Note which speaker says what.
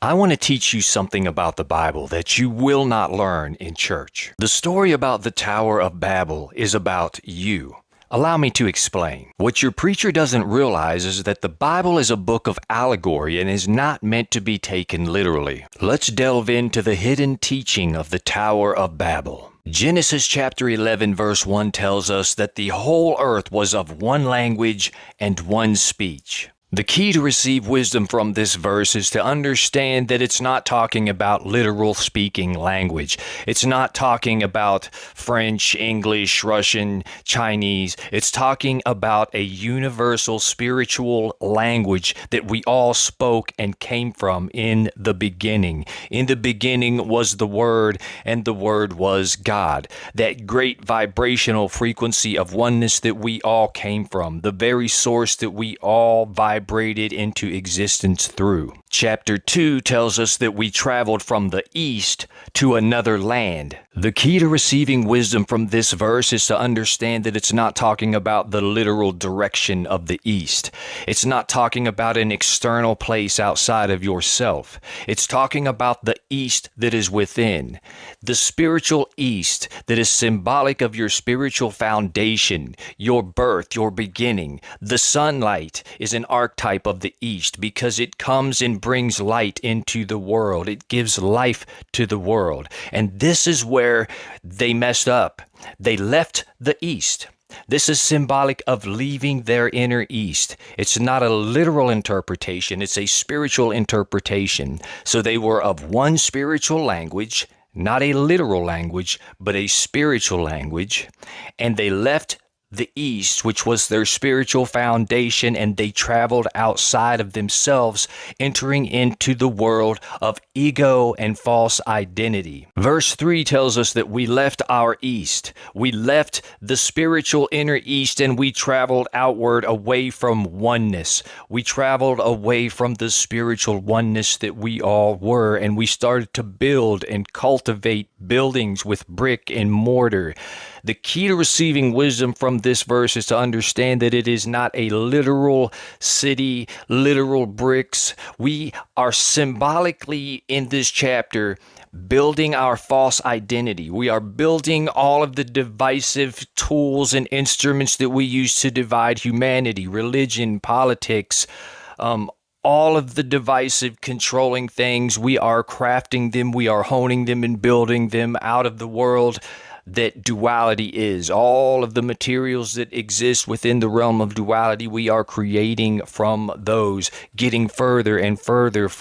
Speaker 1: I want to teach you something about the Bible that you will not learn in church. The story about the Tower of Babel is about you. Allow me to explain. What your preacher doesn't realize is that the Bible is a book of allegory and is not meant to be taken literally. Let's delve into the hidden teaching of the Tower of Babel. Genesis chapter 11 verse 1 tells us that the whole earth was of one language and one speech. The key to receive wisdom from this verse is to understand that it's not talking about literal speaking language. It's not talking about French, English, Russian, Chinese. It's talking about a universal spiritual language that we all spoke and came from in the beginning. In the beginning was the Word, and the Word was God. That great vibrational frequency of oneness that we all came from. The very source that we all vibrated into existence through. Chapter 2 tells us that we traveled from the east to another land. The key to receiving wisdom from this verse is to understand that it's not talking about the literal direction of the east. It's not talking about an external place outside of yourself. It's talking about the east that is within. The spiritual east that is symbolic of your spiritual foundation, your birth, your beginning. The sunlight is an archetype of the east because it comes and brings light into the world. It gives life to the world. And this is where they messed up. They left the east. This is symbolic of leaving their inner east. It's not a literal interpretation. It's a spiritual interpretation. So they were of one spiritual language, not a literal language, but a spiritual language. And they left the east, which was their spiritual foundation, and they traveled outside of themselves, entering into the world of ego and false identity. Verse 3 tells us that we left our east. We left the spiritual inner east, and we traveled outward away from oneness. We traveled away from the spiritual oneness that we all were, and we started to build and cultivate buildings with brick and mortar. The key to receiving wisdom from this verse is to understand that it is not a literal city, literal bricks. We are symbolically in this chapter building our false identity. We are building all of the divisive tools and instruments that we use to divide humanity, religion, politics, all of the divisive controlling things. We are crafting them, we are honing them and building them out of the world that duality is. All of the materials that exist within the realm of duality, we are creating from those, getting further and further from